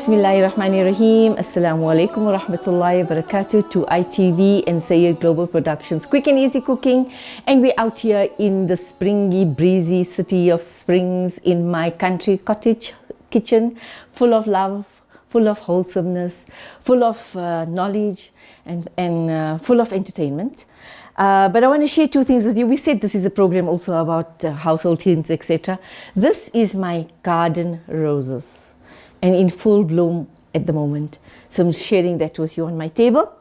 Bismillahirrahmanirrahim. Assalamu alaikum wa rahmatullahi wa barakatuh to ITV and Sayyid Global Productions. Quick and easy cooking. And we're out here in the springy, breezy city of Springs in my country cottage kitchen, full of love, full of wholesomeness, full of knowledge and full of entertainment. But I want to share two things with you. We said this is a program also about household hints, etc. This is my garden roses. And in full bloom at the moment. So I'm sharing that with you on my table,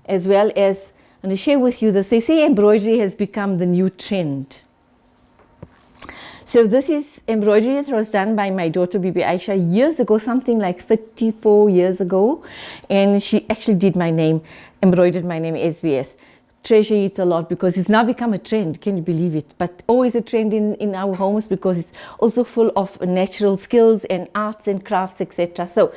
as well as I'm going to share with you this. They say embroidery has become the new trend. So this is embroidery that was done by my daughter Bibi Aisha years ago, something like 34 years ago. And she actually did my name, embroidered my name SBS. Treasure it a lot because it's now become a trend. Can you believe it? But always a trend in our homes because it's also full of natural skills and arts and crafts, etc. So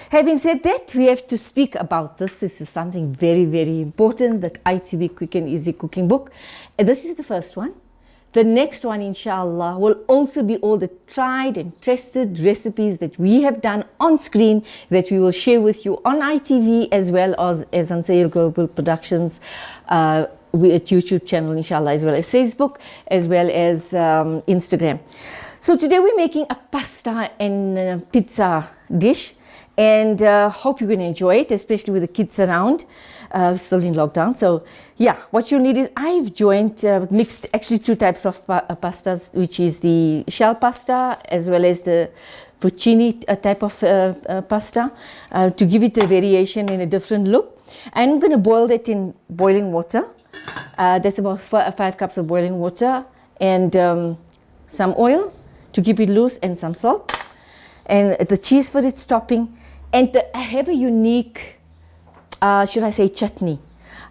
having said that, we have to speak about this. This is something very, very important, the ITV Quick and Easy Cooking Book. And this is the first one. The next one, inshallah, will also be all the tried and tested recipes that we have done on screen that we will share with you on ITV as well as on Sayyid Global Productions YouTube channel, inshallah, as well as Facebook, as well as Instagram. So today we're making a pasta and pizza dish, and hope you're going to enjoy it, especially with the kids around. Still in lockdown. So yeah, what you need is I've mixed actually two types of pastas, which is the shell pasta as well as the fettuccine type of pasta to give it a variation in a different look. I'm going to boil that in boiling water. That's about 5 cups of boiling water and some oil to keep it loose and some salt and the cheese for its topping. And I have a unique should I say chutney.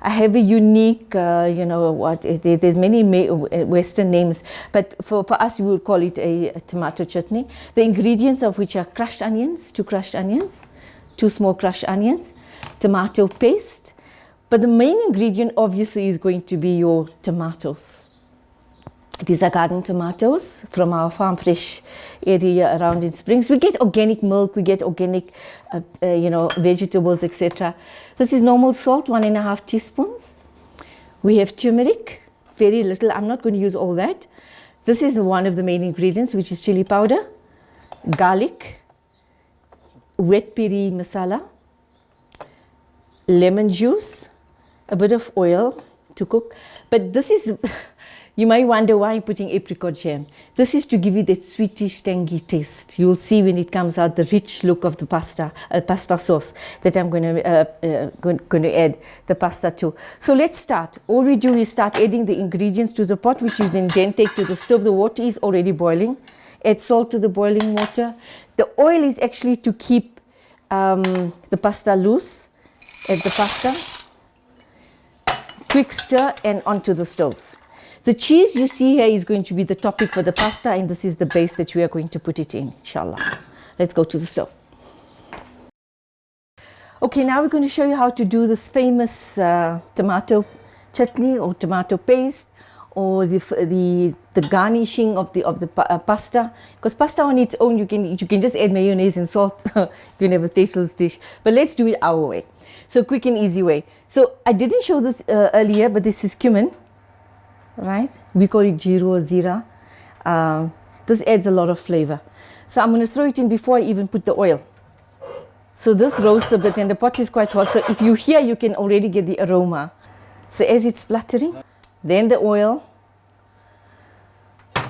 I have a unique, there's many Western names, but for us we would call it a tomato chutney. The ingredients of which are crushed onions, 2 small crushed onions, tomato paste, but the main ingredient obviously is going to be your tomatoes. These are garden tomatoes from our farm fresh area around in Springs. We get organic milk, we get organic, vegetables, etc. This is normal salt, 1.5 teaspoons. We have turmeric, very little. I'm not going to use all that. This is one of the main ingredients, which is chili powder, garlic, wet peri masala, lemon juice, a bit of oil to cook. But this is... You might wonder why I'm putting apricot jam. This is to give it that sweetish, tangy taste. You'll see when it comes out the rich look of the pasta sauce that I'm going to add the pasta to. So let's start. All we do is start adding the ingredients to the pot, which you then take to the stove. The water is already boiling. Add salt to the boiling water. The oil is actually to keep the pasta loose. Add the pasta. Quick stir and onto the stove. The cheese you see here is going to be the topic for the pasta, and this is the base that we are going to put it in, inshallah. Let's go to the stove. Okay, now we're going to show you how to do this famous tomato chutney or tomato paste, or the garnishing of the pasta. Because pasta on its own, you can just add mayonnaise and salt. You can have a tasteless dish. But let's do it our way. So quick and easy way. So I didn't show this earlier, but this is cumin. Right, we call it jeera or zira. This adds a lot of flavor. So I'm going to throw it in before I even put the oil. So this roasts a bit and the pot is quite hot. So if you hear, you can already get the aroma. So as it's spluttering, then the oil.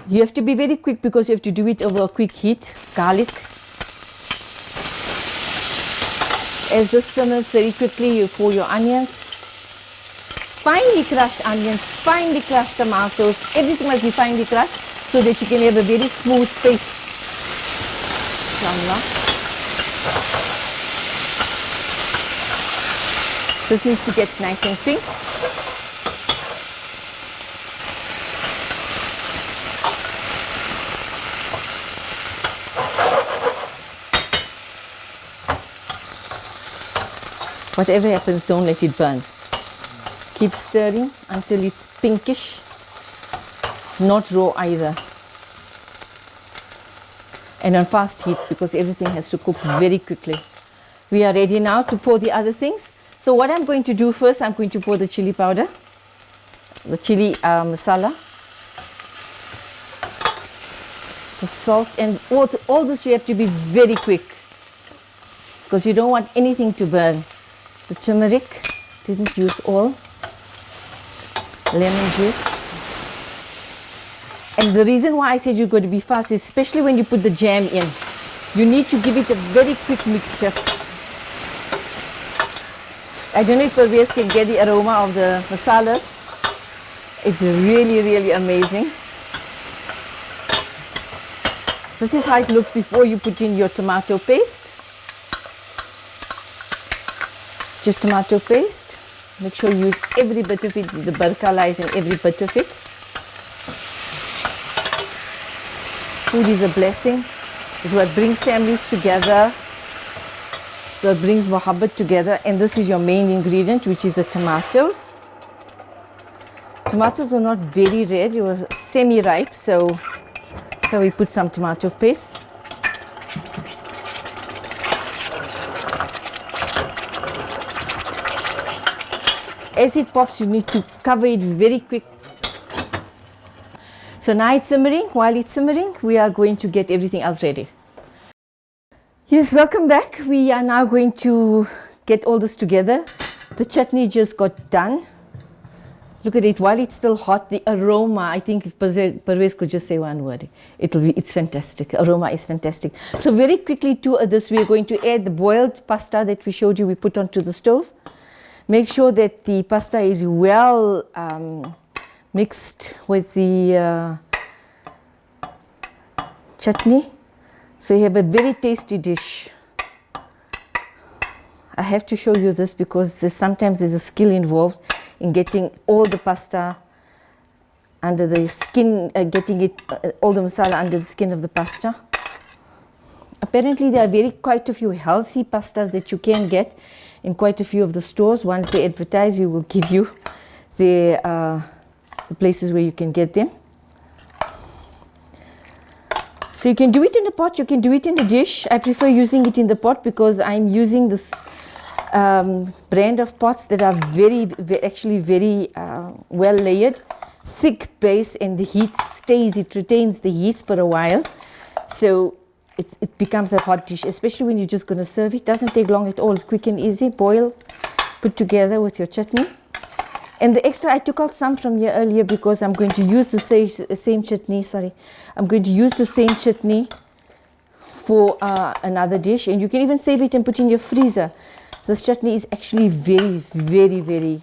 You have to be very quick because you have to do it over a quick heat. Garlic. As this simmers very quickly, you pour your onions. Finely crushed onions, finely crushed tomatoes, everything must be finely crushed so that you can have a very smooth paste. This needs to get nice and pink. Whatever happens, don't let it burn. Keep stirring until it's pinkish, not raw either. And on fast heat because everything has to cook very quickly. We are ready now to pour the other things. So what I'm going to do first, I'm going to pour the chili powder, the chili masala, the salt, and all this you have to be very quick because you don't want anything to burn. The turmeric, didn't use all, lemon juice. And the reason why I said you're going to be fast is especially when you put the jam in. You need to give it a very quick mixture. I don't know if Pervez can get the aroma of the masala. It's really, really amazing. This is how it looks before you put in your tomato paste. Just tomato paste. Make sure you use every bit of it. The barakah lies in every bit of it. Food is a blessing. It's what brings families together. So it brings mohabbat together, and this is your main ingredient, which is the tomatoes. Tomatoes are not very red, they were semi-ripe, so we put some tomato paste. As it pops, you need to cover it very quick. So now it's simmering. While it's simmering, we are going to get everything else ready. Yes, welcome back. We are now going to get all this together. The chutney just got done. Look at it, while it's still hot, the aroma, I think if Pervez could just say one word, it's fantastic. Aroma is fantastic. So very quickly to this, we are going to add the boiled pasta that we showed you we put onto the stove. Make sure that the pasta is well mixed with the chutney. So you have a very tasty dish. I have to show you this because sometimes there's a skill involved in getting all the pasta under the skin, getting it all the masala under the skin of the pasta. Apparently there are quite a few healthy pastas that you can get in quite a few of the stores. Once they advertise, we will give you the places where you can get them. So you can do it in a pot, you can do it in a dish. I prefer using it in the pot because I'm using this brand of pots that are actually very well layered, thick base, and the heat it retains the heat for a while. So it becomes a hot dish, especially when you're just going to serve it. Doesn't take long at all, it's quick and easy. Boil, put together with your chutney. And the extra, I took out some from here earlier because I'm going to use the same chutney, I'm going to use the same chutney for another dish. And you can even save it and put in your freezer. This chutney is actually very, very, very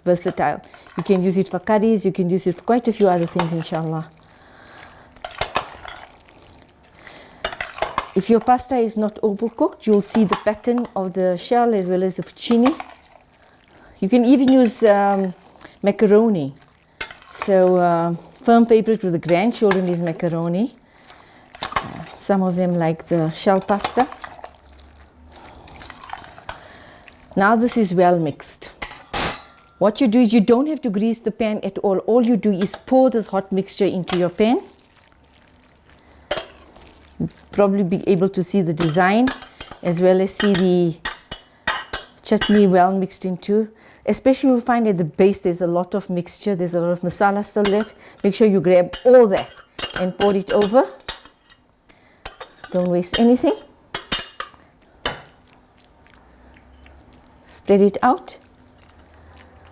versatile. You can use it for curries, you can use it for quite a few other things, inshallah. If your pasta is not overcooked, you'll see the pattern of the shell as well as the fucini. You can even use macaroni. So firm favorite with the grandchildren is macaroni. Some of them like the shell pasta. Now this is well mixed. What you do is you don't have to grease the pan at all. All you do is pour this hot mixture into your pan. You'll probably be able to see the design as well as see the chutney well mixed into. Especially you'll find at the base there's a lot of mixture, there's a lot of masala still left. Make sure you grab all that and pour it over. Don't waste anything. Spread it out.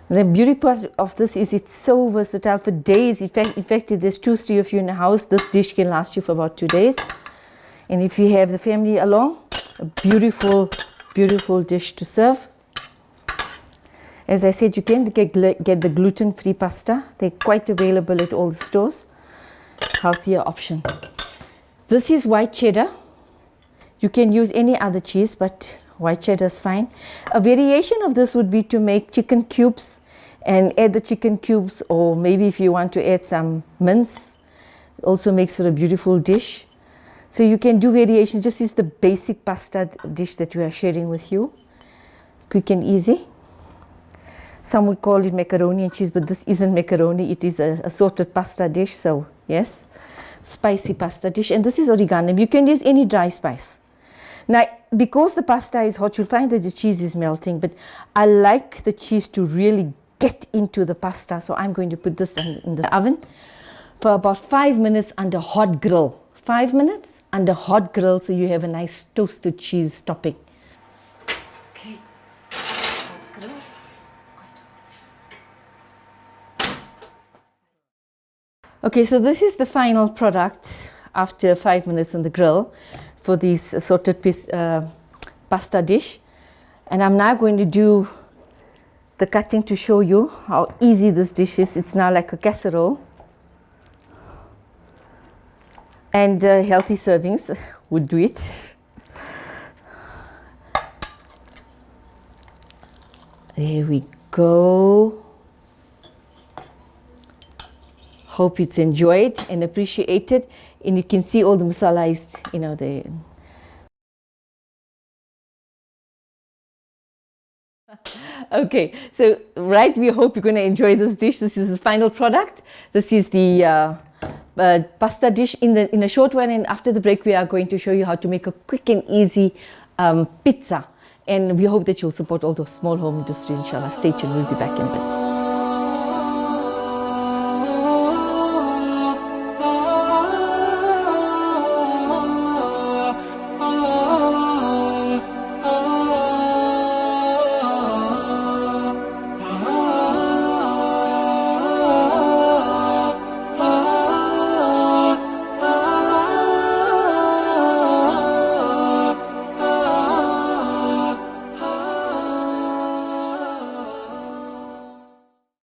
The beauty part of this is it's so versatile for days. In fact, if there's 2-3 of you in the house, this dish can last you for about 2 days. And if you have the family along, a beautiful, beautiful dish to serve. As I said, you can get the gluten-free pasta. They're quite available at all the stores. Healthier option. This is white cheddar. You can use any other cheese, but white cheddar is fine. A variation of this would be to make chicken cubes and add the chicken cubes, or maybe if you want to add some mince, also makes for a beautiful dish. So you can do variations. Just is the basic pasta dish that we are sharing with you. Quick and easy. Some would call it macaroni and cheese, but this isn't macaroni. It is a assorted pasta dish. So yes, spicy pasta dish. And this is oregano. You can use any dry spice. Now, because the pasta is hot, you'll find that the cheese is melting, but I like the cheese to really get into the pasta. So I'm going to put this in the oven for about 5 minutes under hot grill. 5 minutes under hot grill, so you have a nice toasted cheese topping. Okay. Hot grill. Okay, so this is the final product after 5 minutes on the grill for this assorted pasta dish. And I'm now going to do the cutting to show you how easy this dish is. It's now like a casserole. And healthy servings would do it. There we go. Hope it's enjoyed and appreciated. And you can see all the masala is, you know, the. Okay, so right, we hope you're going to enjoy this dish. This is the final product. This is the pasta dish. In a short while, and after the break, we are going to show you how to make a quick and easy pizza. And we hope that you'll support all the small home industry, inshallah. Stay tuned, we'll be back in a bit.